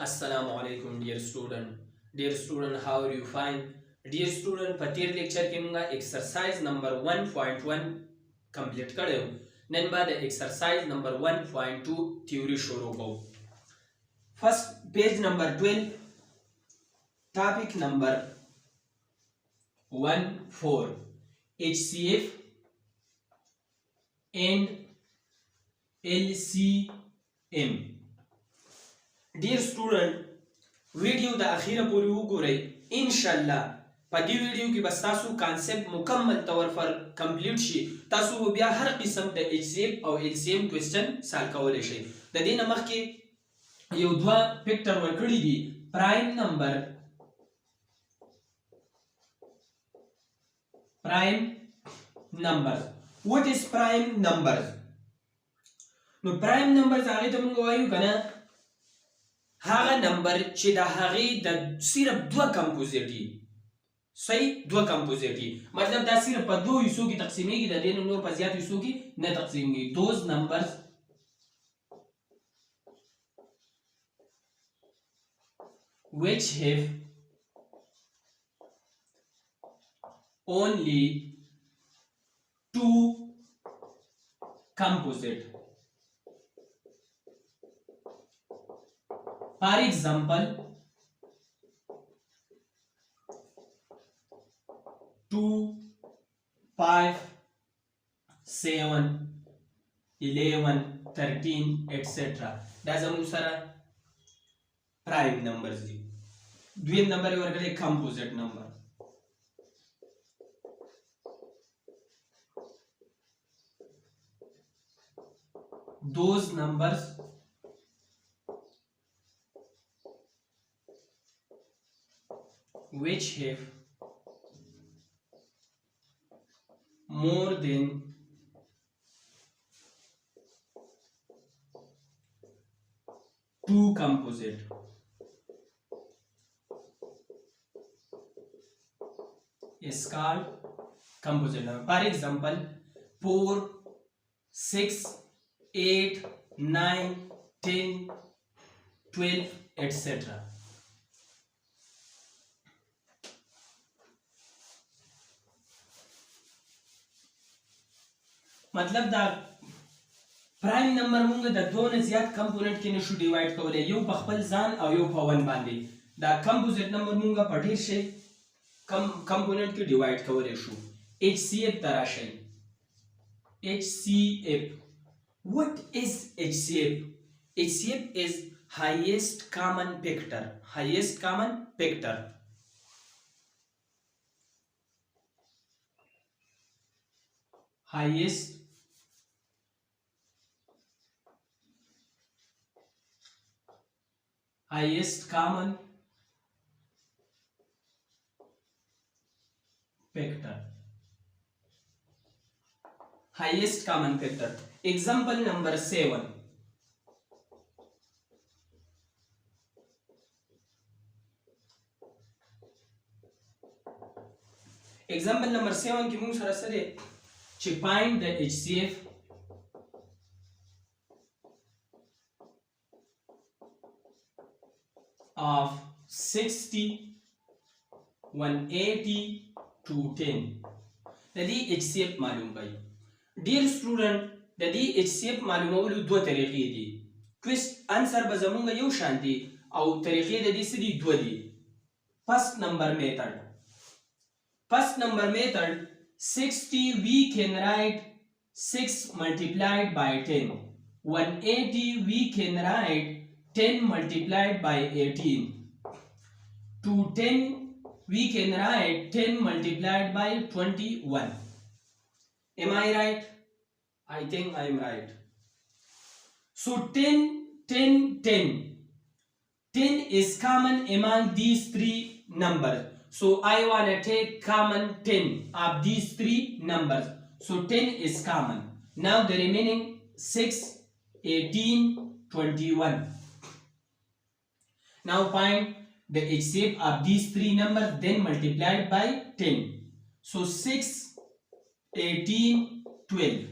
Assalamu alaikum dear student. Dear student, how are you fine? Dear student, पतिर lecture के मुंगा exercise number 1.1 complete करें. नन बाद exercise number 1.2 theory शुरू को. First page number 12, topic number 14, H.C.F and L.C.M. Dear student video द अखीर पूरी वګورئ इंशाल्लाह په دې ویډیو کې بس تاسو کانسپټ مکمل طور پر کمپلیټ شي تاسو بیا هر قسم د HCF او LCM کوېسچن سال کولای شئ د دې نه مخکې یو دوه فیکټر ورکړي دي پرایم نمبر what is prime numbers نو پرایم نمبرز هغه ته موږ وایو کنه هغه نمبر چې د هغې د صرف دوه کمپوزیټ دي صحیح دوه کمپوزیټ دي مطلب دا صرف په دوه حصو کې تقسیمیږي د دې نه نور په زیات حصو کې نه تقسیمیږي those numbers which have only two composite. For example, 2, 5, 7, 11, 13, etc. دا زموږ سره پرایم نمبرز دي. دویم نمبر یې ورکړی کمپوزیټ نمبر. Those numbers which have more than two composite is called composite number. For example, 4, 6, 8, 9, 10, 12, etc. मतलब دا پرایم نمبر مونږ د دوه نه زیات کمپوننټ کې نشو ډیوایډ کولای یو په خپل ځان او یو په ون باندې دا کمپوزیټ نمبر مونږ په ډیر شي کمپوننټ کې ډیوایډ کولای شو HCF تراشي HCF what is HCF HCF is highest common factor highest common factor highest common factor highest common factor example number 7 example number 7 کې موږ سره سره چې find the HCF of 60 180 210 د دې HCF معلوم کړئ ډیر سټوډنټ د دې HCF معلومولو دوه طریقې دي کوېسټ انسر به زمونږ یو شان دي او طریقې د دې څه دي دوه دي first number method 60 we can write 6 multiplied by 10 180 we can write 10 multiplied by 18 210 we can write 10 multiplied by 21 am I right I think I am right so 10 is common among these three numbers so I want to take common 10 of these three numbers so 10 is common now the remaining 6 18 21 now find the HCF of these three numbers then multiplied by 10 so 6 18 12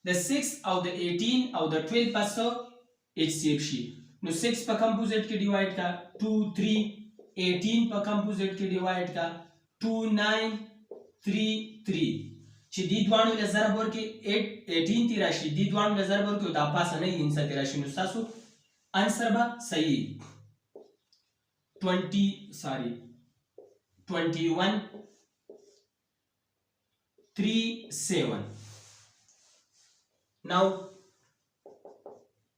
the 6 او د 18 او د 12 پس HCF شي نو 6 په کمپوزیټ کې ډیوایډ کا 2 3 18 په کمپوزیټ کې ډیوایډ کا 2 9 3 3 چې دې دوانو له ضرب ورکې 18 تی راشي دې دوانو له ضرب ورکې دا پاسه نه انسا تی راشي نو تاسو انسر به صحیح 21 3 7. Now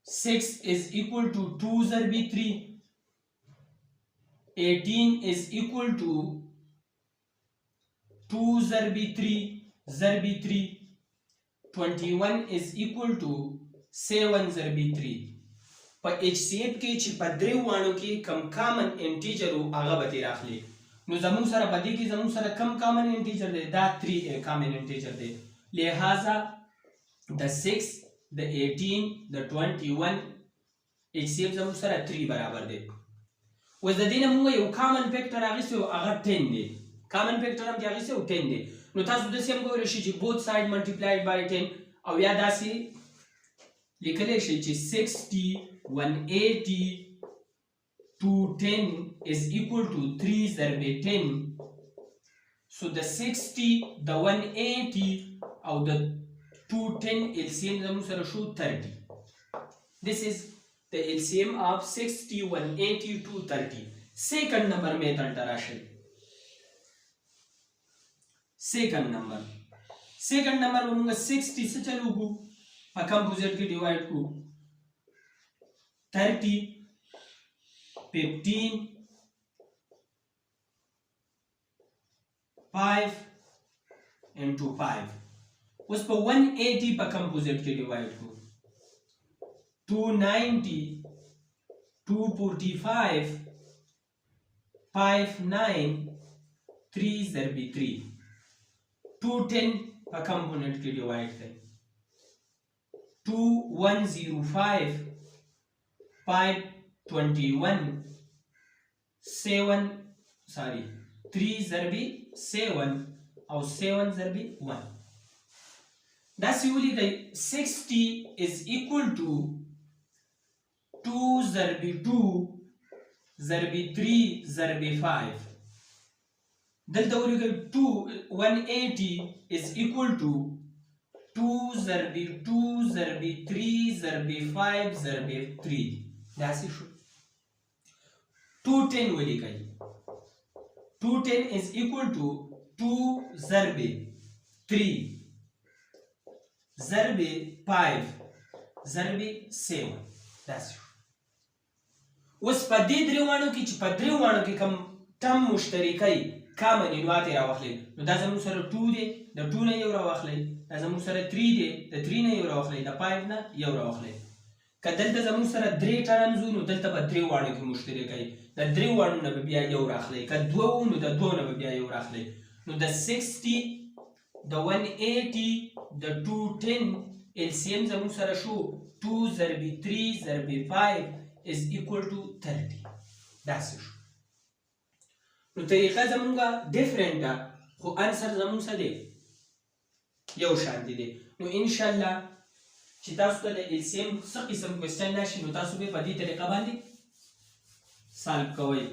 6 is equal to 2 zarbi 3. 18 is equal to 2 zarbi 3 zarbi 3. 21 is equal to 7 zarbi 3. په HCF کې چې په درې وانو کې کم کامن انټیجر او هغه به تیر اخلي نو زموږ سره په دې کې زموږ سره کم کامن انټیجر دی دا 3 کامن انټیجر دی لہذا د 6 د 18 د 21 HCF زموږ سره 3 برابر دی اوس د دې نه موږ یو کامن فیکټر اخیستی او هغه 10 دی کامن فیکټر هم چې اخیستی او 10 دی نو تاسو داسې هم کولی شئ چې both side multiplied by 10 او یا داسې لیکلی شئ چې 60 180 210 is equal to 3 ضرب 10 so the 60 the 180 او the 210 LCM زموږ سره شو 30 this is the LCM of 60 180 230 second number method ته راشئ second number به موږ 60 څه چلو کو په کمپوزیټ کې ډیوایډ کو 30 15 5 into 5 اوس په 180 په کمپوزیټ کې ډیوایډ کو 290 245 59 3 ضرب 3 210 په کمپوننٹ کې ډیوایډ کړئ 2105 521 3 ضربی 7 او 7 ضربی 1 دا سیولی گئی 60 is equal to 2 ضربی 2 ضربی 3 ضربی 5 دلتا ولی گئی 180 is equal to 2 ضربی 2 ضربی 3 ضربی 5 ضربی 3 داسی شو 210 ولی گئی 210 is equal to 2 ضربی 3 ضربی 5 ضربی 7 داسی شو اوس په دې دریوانو کې چې په دریوانو کې کم ټم مشترکای کامن انواتې راوخلی نو دا زموږ سره 2 دی د 2 نه یو راوخلی دا زموږ سره 3 دی د 3 نه یو راوخلی د 5 نه یو راوخلی که دلته زموږ سره 3 ټرمز وو نو دلته به 3 واړو کې مشترکای د 3 واړو نه به بیا یو راخلی که 2 وو نو د 2 نه به بیا یو راخلی نو د 60 د 180 د 210 LCM زموږ سره شو 2 ضربی 3 ضربی 5 is equal to 30 داسې شو نو طریقه زمونږه ډیفرنٹ ده خو انسر زمونږ څه دی یو شانتي دی نو انشاءالله چې تاسو ته د LCM څه قسم کوېسچن راشي نو تاسو به په دې طریقه باندې سالو کوئ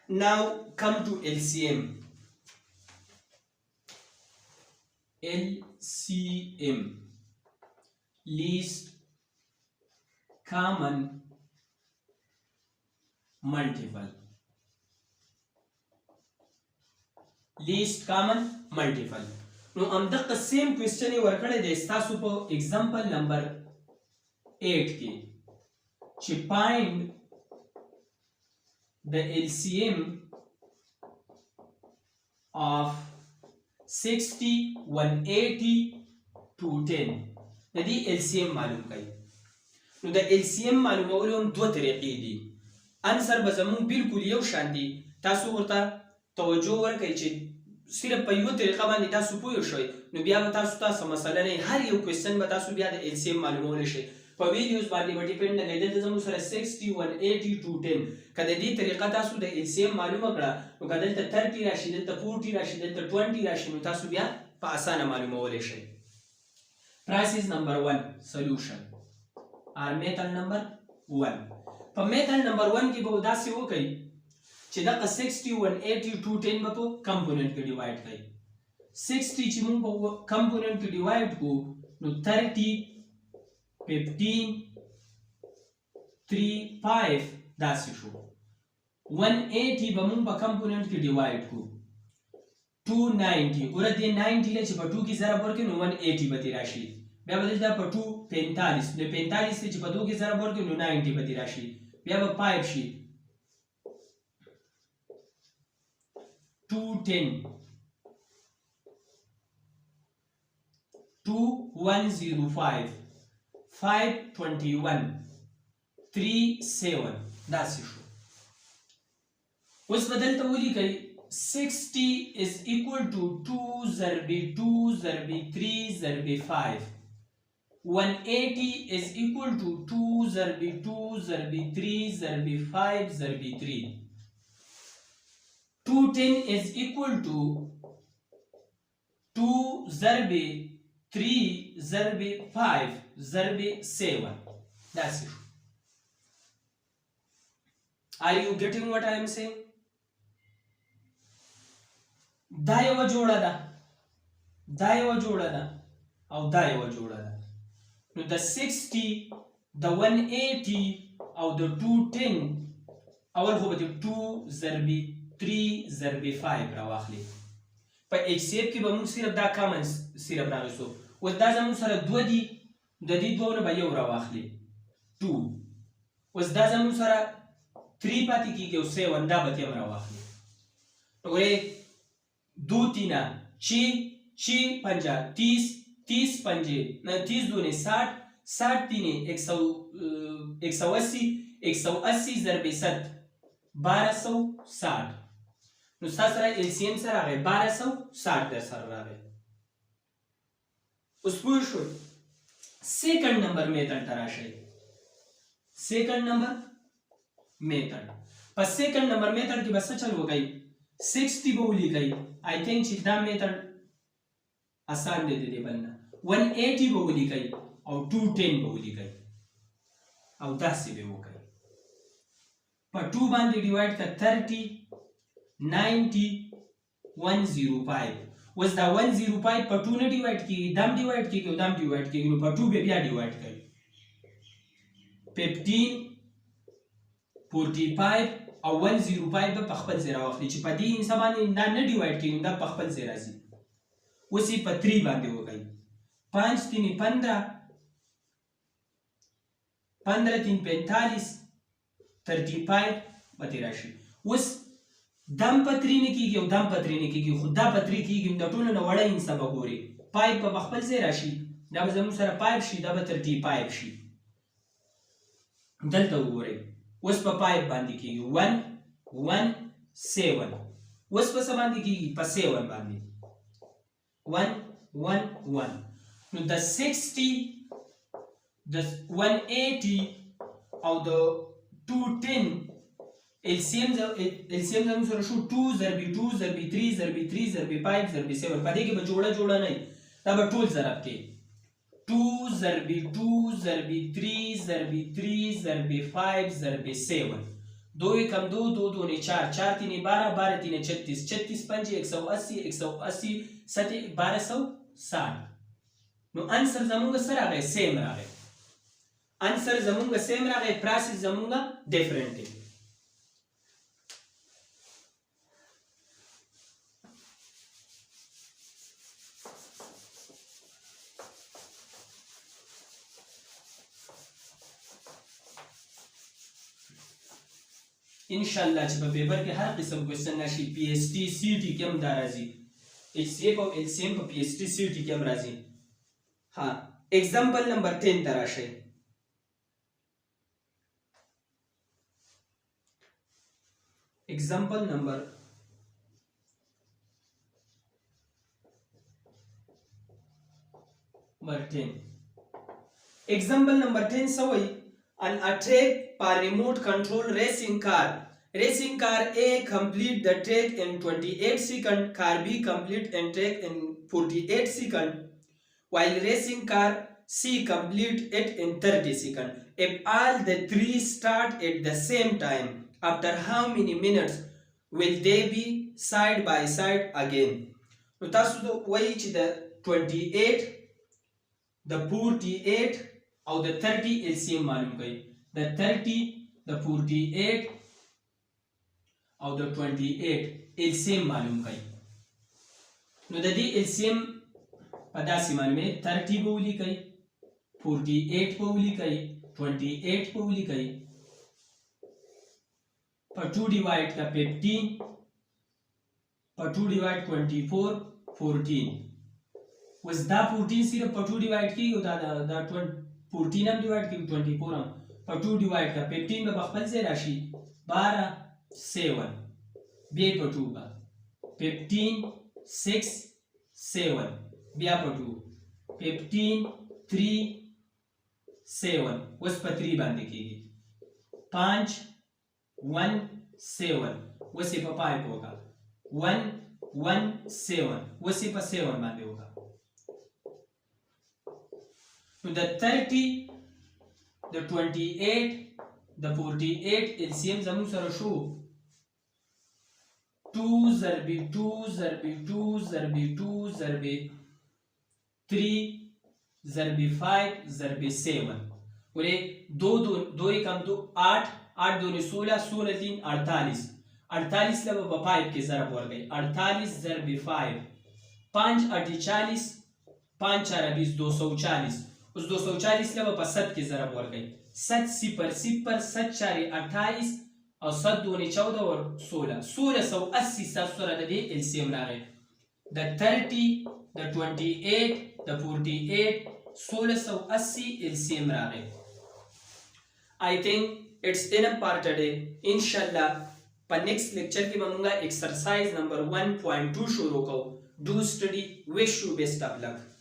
Now come to LCM. LCM, least common multiple. Least common multiple. نو همدغه سیم کوېسچن یې ورکړی دی ستاسو په اگزامپل نمبر 8 کې چې find the LCM of 60 180 210 د دې LCM معلوم کړئ نو د LCM معلومولو هم دوه طریقې دي انسر به زموږ بالکل یو شان دي تاسو ورته توجه ورکړئ چې صرف په یو طریقه باندې تاسو پوه شئ نو بیا به تاسو مثلا هر یو کوېسچن به تاسو بیا د LCM معلومولی شئ په ویلیوز باندې به ډیپند نه دی. دلته زموږ سره 60 180 210 که د دې طریقه تاسو د LCM معلومه کړه نو که دلته 30 راشي دلته 40 راشي دلته 20 راشي نو تاسو بیا په اسانه معلومولی شئ. Process number 1 solution or method number 1. په method number 1 کې به داسې وکړئ چې دغه 60 180 210 به په کمپوننټ کې ډیوایډ کړئ. 60 چې موږ په کمپوننټ کې ډیوایډ کړو نو 30 15 3 5 داسې شو. 180 به موږ په کمپوننټ کې ډیوایډ کړو 290 ګوره دې 90 له چې په 2 کې ضرب ورکړي نو 180 به دې راشي. بیا به دلته په 2 45 نو 45 چې په 2 کې ضرب ورکړي نو 90 به دې راشي. بیا به 5 شي 210 2105 521 37 داسې شو. اوس به دلته ولیکئ 60 is equal to 2 ضربې 2 ضربې 3 ضربې 5. 180 is equal to 2 ضربې 2 ضربې 3 ضربې 5 ضربې 3. 210 is equal to 2 ضربې 3 ضربې 5 ضربې 7 داسې شو. Are you getting what I am saying? دا یو جوړه ده دا یو جوړه ده او دا یو جوړه ده. نو د 60 د 180 او د 210 اول خو به 2 ضربې 3 ضربې 5 راواخلي. په HCF کې به موږ صرف دا کامن صرف راغستو. اوس دا زموږ سره 2 دي د دې دوه نه به یو راواخلي 2. اوس دا زموږ سره 3 پاتې کېږي او 7 دا به هم راواخلي. نو ګورئ 2 3 6 6 5 30 30 5 30 2 60 60 3 180 180 ضرب 7 1260. نو تاسو سره LCM سره راغی 1260 در سره راغی. اوس پوه شئ سیکنډ نمبر میتھډ ته راشئ. سیکنډ نمبر میتھډ په سیکنډ نمبر میتھډ کې به څه چل وکړئ 60 به ولیکئ. I think چې دا میتھډ آسان دی د دې بل نه. 180 به ولیکئ او 210 به ولیکئ او داسې به وکړئ. په 2 باندې ډیوایډ کړه 30 90 105. اوس دا 105 په 2 نه ډیوایډ کېږي دام ډیوایډ کېږي او دام ډیوایډ کېږي نو په 2 به بیا ډیوایډ کړئ 15 45 او 105 به په خپل ځای راواخلي چې په دې انسان باندې نه ډیوایډ کېږي دا په خپل ځای راځي. اوس یې په 3 باندې وکړئ 5 3 15 15 3 45 35 به دې راشي. اوس دم په 3 نه کېږي او دم په 3 نه کېږي خو دا په 3 کېږي د ټولو نه وړه انسان به ګوري 5 به خپل ځای راشي دا به زموږ سره 5 شي دا به 35 شي. دلته وګورئ اوس په 5 باندې کېږي 1 1 7. اوس په څه باندې کېږي په 7 باندې 1 1 1. نو د 60 د 180 او د 210 LCM زموږ سره شو 2 ضربې 2 ضربې 3 ضربې 3 ضربې 5 ضربې 7. په دې کې به جوړه نه وي دا به ټول ضرب کې 2 ضربې 2 ضربې 3 ضربې 3 ضربې 5 ضربې 7. 2 کم 2 2 2 ने 4 4 3 12 12 3 36 36 5 180 180 7 1260. نو انسر زمونږ سره راغی سیم راغی. انسر زمونږ سیم راغی پروسس زمونږ ډیفرنٹ دی. انشاءالله چې په پیپر کې هر قسم کوېسچن راشي PhD CT کې هم دا راځي HCF او LCM په PhD CT کې هم راځي. ها example number 10 ته راشئ. Example number 10 Example number 10 sawai an attack by remote control racing car. Racing car A complete the track in 28 seconds, car B complete and track in 48 seconds, while racing car C complete it in 30 seconds. If all the three start at the same time, after how many minutes will they be side by side again? نو تاسو ته وایي چې د 28 د 48 او د 30 LCM معلوم کړئ. د 30 د 48 او د 28 LCM معلوم کړئ. نو د دې LCM په داسې معلومه 30 به ولیکئ، 48 به ولیکئ، 28 به ولیکئ، په 2 ډیوایډ کا 15 په 2 ډیوایډ 24 14. اوس دا 14 صرف په 2 ډیوایډ کیږي او دا 14 هم ډیوایډ کیږي 24 هم په 2 ډیوایډ کا 15 به خپل ځای راشي 12 7 بیا په 2 به 15 6 7 بیا په 2 15 3 7 اوس په 3 باندې کیږي 5 1 7 اوس په 5 وکړه 1 1 7 اوس په 7 باندې وکړه. نو د 30 د 28 د 48 LCM زموږ سره شو 2 ضربې 2 ضربې 2 ضربې 2 ضربې 3 ضربې 5 ضربې 7 ورے 2 کم 2 8 8 2 16 16 3 48 48 لبا با 5 के ضرب ورگئی 48 ضرب 5 5 8 40 5 4 20 240 उस 240 लबा با 7 के ضرب ورگئی 7 0 0 7 4 28 और 7 2 14 और 16 1680 7 د دې LCM راغی د 30 د 28 د 48 1680 LCM راغی. I think it's enough for today. Inshallah पर next lecture की मंगा exercise number 1.2 शुरू करो. Do study. Wish you best of luck.